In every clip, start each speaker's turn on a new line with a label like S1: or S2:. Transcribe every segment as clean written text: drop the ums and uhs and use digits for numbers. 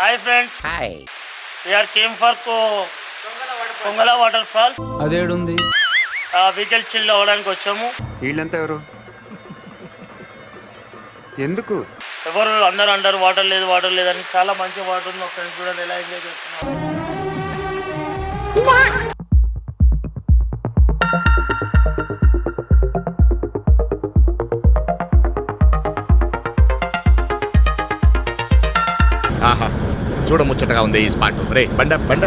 S1: Hi friends.
S2: Hi.
S1: We are came for kongala Waterfalls.
S3: అదేడుంది
S1: weekend chill అవ్వడానికి వచ్చాము.
S4: వీళ్ళంతా ఎవరు? ఎందుకు?
S1: ఎవరు అందరూ అంటారు వాటర్ లేదు అని. చాలా మంచి వాటర్ ఉంది. ఫ్రెండ్స్ కూడా ఎలా ఎంజాయ్ చేస్తున్నారు.
S2: ఆహా చూడముచ్చటగా ఉంది ఈ స్పాట్. రే బండ బండ.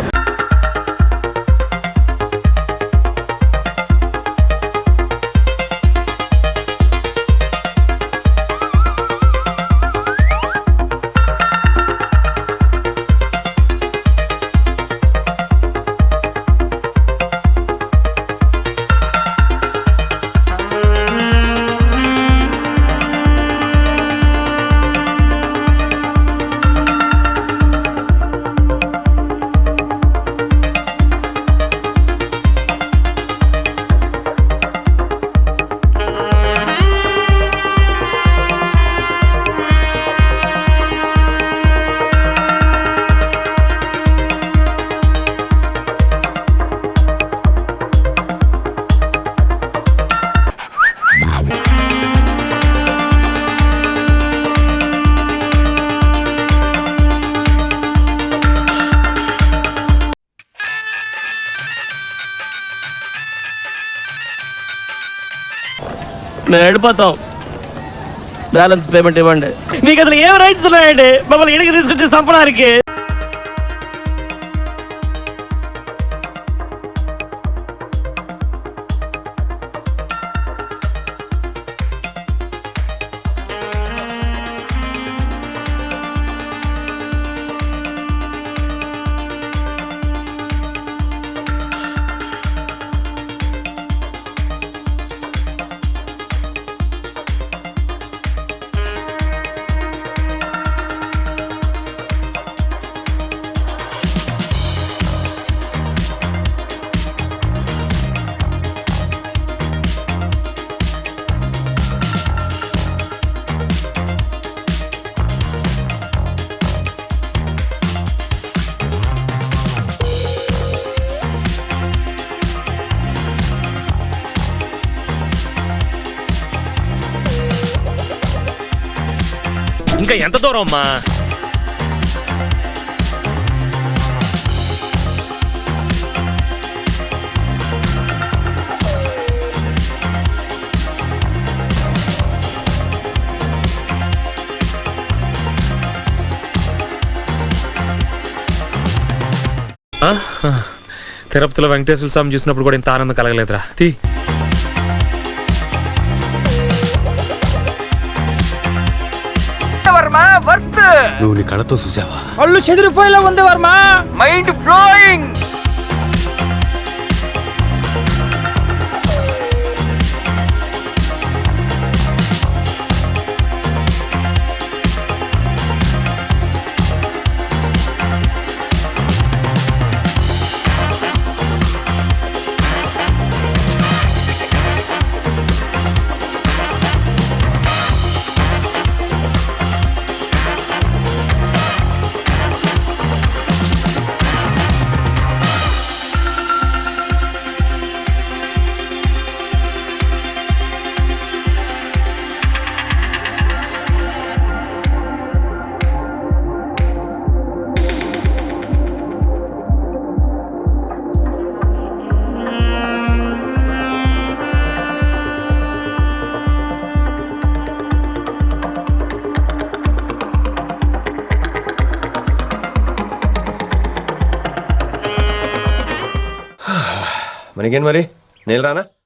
S1: నేను వెళ్ళిపోతాం. బ్యాలెన్స్ పేమెంట్ ఇవ్వండి. మీకు అసలు ఏం రైట్స్ ఉన్నాయండి మమ్మల్ని ఇంటికి తీసుకొచ్చి చంపడానికి?
S5: ఇంకా ఎంత దూరం అమ్మా? తిరుపతిలో వెంకటేశ్వర స్వామి చూసినప్పుడు కూడా ఇంత ఆనందం కలగలేదురా.
S3: నువ్వు నీ కళ్ళతో చూసావా? కళ్ళు చెదిరిపోయేలా ఉంది వర్మ. Mind blowing.
S6: మనకేం మరి నేను రానా?